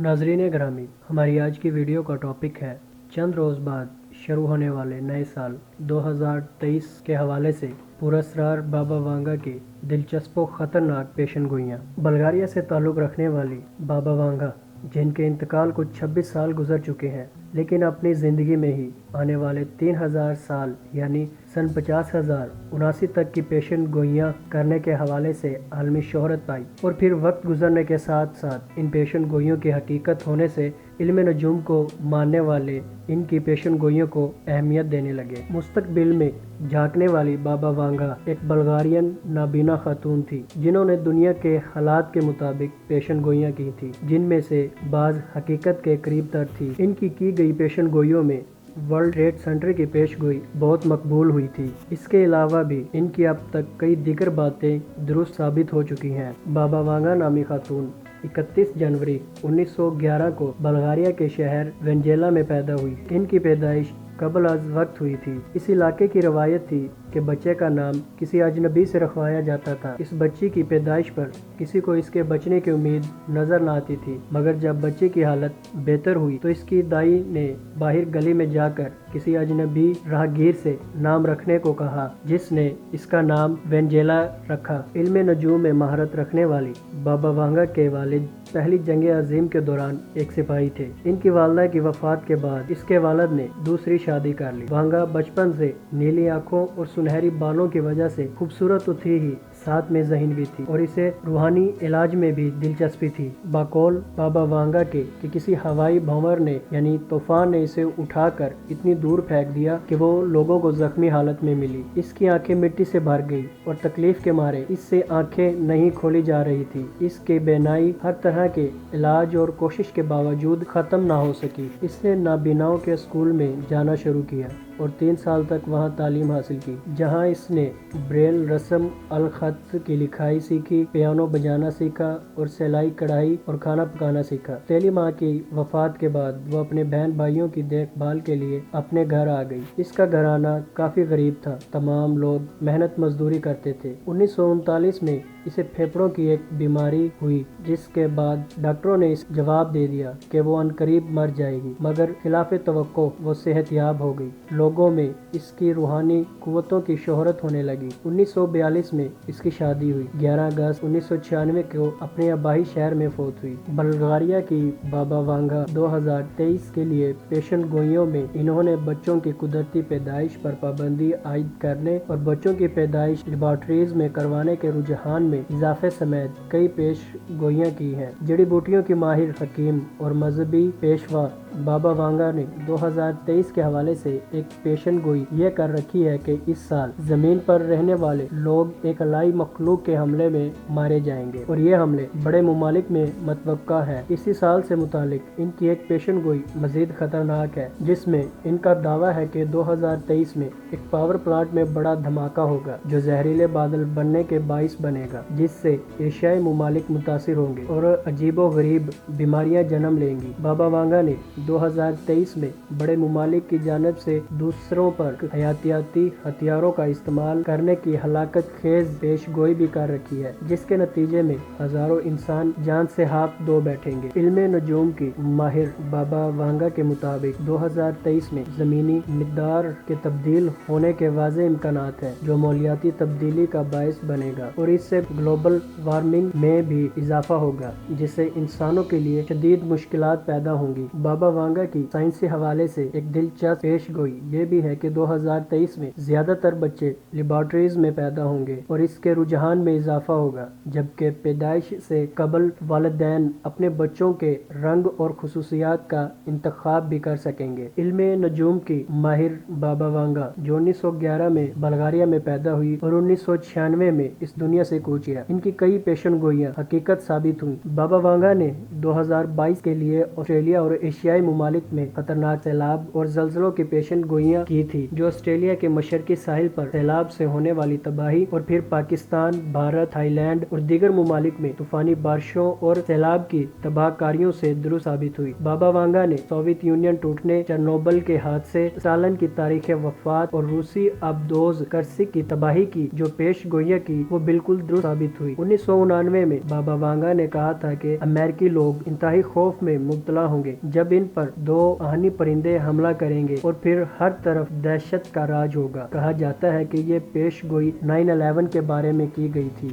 नाजरीन ग्रामी, हमारी आज की वीडियो का टॉपिक है चंद रोज़ बाद शुरू होने वाले नए साल 2023 के हवाले से पुरस्कार बाबा वांगा की दिलचस्प और ख़तरनाक पेशन गोइयाँ। बल्गारिया से ताल्लुक़ रखने वाली बाबा वांगा, जिनके इंतकाल को 26 साल गुजर चुके हैं, लेकिन अपनी ज़िंदगी में ही आने वाले 3000 साल यानी सन 50,079 तक की पेशन गोइयाँ करने के हवाले से आलमी शोहरत पाई और फिर वक्त गुजरने के साथ साथ इन पेशन गोइयों की हकीकत होने से इल्म नजूम को मानने वाले इनकी पेशन गोइयों को अहमियत देने लगे। मुस्तकबिल में झांकने वाली बाबा वांगा एक बल्गारियन नाबीना खातून थी, जिन्होंने दुनिया के हालात के मुताबिक पेशन गोइयाँ की थी, जिनमें से बाज़ हकीकत के करीब तर थी। इनकी की गई पेशन गोइयों में वर्ल्ड ट्रेड सेंटर की पेश गोई बहुत मकबूल हुई थी। इसके अलावा भी इनकी अब तक कई दीगर बातें दुरुस्त साबित हो चुकी हैं। बाबा वांगा नामी खातून 31 जनवरी 1911 को बल्गारिया के शहर वेंजेला में पैदा हुई। इनकी पैदाइश कबल अज वक्त हुई थी। इस इलाके की रवायत थी कि बच्चे का नाम किसी अजनबी से रखवाया जाता था। इस बच्ची की पैदाइश पर किसी को इसके बचने की उम्मीद नजर न आती थी, मगर जब बच्चे की हालत बेहतर हुई तो इसकी दाई ने बाहर गली में जाकर किसी अजनबी राहगीर से नाम रखने को कहा, जिसने इसका नाम वेंजेला रखा। इल्म नजूम में महारत रखने वाली बाबा वांगा के वालिद पहली जंग अजीम के दौरान एक सिपाही थे। इनकी वालदा की वफात के बाद इसके वालिद ने दूसरी शादी कर ली। वांगा बचपन से नीली आंखों और सुनहरी बालों की वजह से खूबसूरत तो थी ही, साथ में ज़हीन भी थी और इसे रूहानी इलाज में भी दिलचस्पी थी। बाकौल बाबा वांगा के कि किसी हवाई भंवर ने यानी तूफान ने इसे उठाकर इतनी दूर फेंक दिया कि वो लोगों को जख्मी हालत में मिली। इसकी आंखें मिट्टी से भर गई और तकलीफ के मारे इससे आंखें नहीं खोली जा रही थी। इसके बेनाई हर तरह के इलाज और कोशिश के बावजूद ख़त्म ना हो सकी। इसने नाबीनाओं के स्कूल में जाना शुरू किया और 3 साल तक वहाँ तालीम हासिल की, जहाँ इसने ब्रेल, रस्म अल खत की लिखाई सीखी, पियानो बजाना सीखा और सिलाई, कढ़ाई और खाना पकाना सीखा। पहली माँ की वफात के बाद वो अपने बहन भाइयों की देखभाल के लिए अपने घर आ गई। इसका घराना काफी गरीब था, तमाम लोग मेहनत मजदूरी करते थे। 1939 में इसे फेफड़ों की एक बीमारी हुई, जिसके बाद डॉक्टरों ने इस जवाब दे दिया कि वो अनकरीब मर जाएगी, मगर खिलाफ तवक्को वो सेहतयाब हो गई। लोगों में इसकी रूहानी कुव्वतों की शोहरत होने लगी। 1942 में इसकी शादी हुई। 11 अगस्त 1996 को अपने आबाई शहर में फौत हुई। बल्गारिया की बाबा वांगा 2023 के लिए पेशन गोइयों में इन्होंने बच्चों की कुदरती पैदाइश पर पाबंदी आयद करने और बच्चों की पैदाइश लेबॉर्ट्रीज में करवाने के रुझान में इजाफे समेत कई पेश गोइयाँ की हैं। जड़ी बूटियों की माहिर हकीम और मजहबी पेशवा बाबा वांगा ने 2023 के हवाले से एक पेशन गोई ये कर रखी है कि इस साल जमीन पर रहने वाले लोग एक अलाई मखलूक के हमले में मारे जाएंगे और ये हमले बड़े मुमालिक में मतवक्का है। इसी साल से मुतालिक इनकी एक पेशन गोई मजीद खतरनाक है, जिसमें इनका दावा है कि 2023 में एक पावर प्लांट में बड़ा धमाका होगा जो जहरीले बादल बनने के बाइस बनेगा, जिससे एशियाई मुमालिक मुतासिर होंगे और अजीबो गरीब बीमारियां जन्म लेंगी। बाबा वांगा ने 2023 में बड़े मुमालिक की जानिब से दूसरों पर हयातियाती हथियारों का इस्तेमाल करने की हलाकत खेज पेश गोई भी कर रखी है, जिसके नतीजे में हजारों इंसान जान से हाथ धो बैठेंगे। इल्मे नजूम की माहिर बाबा वांगा के मुताबिक 2023 में जमीनी मिकदार के तब्दील होने के वाज़े इम्कानात है, जो मौलियाती तब्दीली का बायस बनेगा और इससे ग्लोबल वार्मिंग में भी इजाफा होगा, जिससे इंसानों के लिए शदीद मुश्किलात पैदा होंगी। बाबा वांगा की साइंसी हवाले से एक दिलचस्प पेश गोई ये भी है कि 2023 में ज्यादातर बच्चे लेबॉर्ट्रीज में पैदा होंगे और इसके रुझान में इजाफा होगा, जबकि पैदाइश से कबल वालिदैन अपने बच्चों के रंग और खुसूसियात का इंतखाब भी कर सकेंगे। इल्मे नजूम की माहिर बाबा वांगा जो 1911 में बल्गारिया में पैदा हुई और 1996 में इस दुनिया से कूच गया, इनकी कई पेशन गोइयां हकीकत साबित हुई। बाबा वांगा ने 2022 के लिए ऑस्ट्रेलिया और एशियाई علاقائی ممالک میں خطرناک سیلاب اور زلزلوں کی پیشن گوئیاں کی تھی، جو آسٹریلیا کے مشرقی ساحل پر سیلاب سے ہونے والی تباہی اور پھر پاکستان، بھارت، تھائی لینڈ اور دیگر ممالک میں طوفانی بارشوں اور سیلاب کی تباہ کاریوں سے درست ثابت ہوئی۔ بابا وانگا نے سوویت یونین ٹوٹنے، چرنوبل کے حادثے، سالن کی تاریخ وفات اور روسی آبدوز کرسک کی تباہی کی جو پیش گوئیاں کی وہ بالکل درست ثابت ہوئی۔ 1999 میں بابا وانگا نے کہا تھا کہ امریکی لوگ انتہائی خوف میں مبتلا ہوں گے جب ان پر دو آہنی پرندے حملہ کریں گے اور پھر ہر طرف دہشت کا راج ہوگا۔ کہا جاتا ہے کہ یہ پیش گوئی 9/11 کے بارے میں کی گئی تھی۔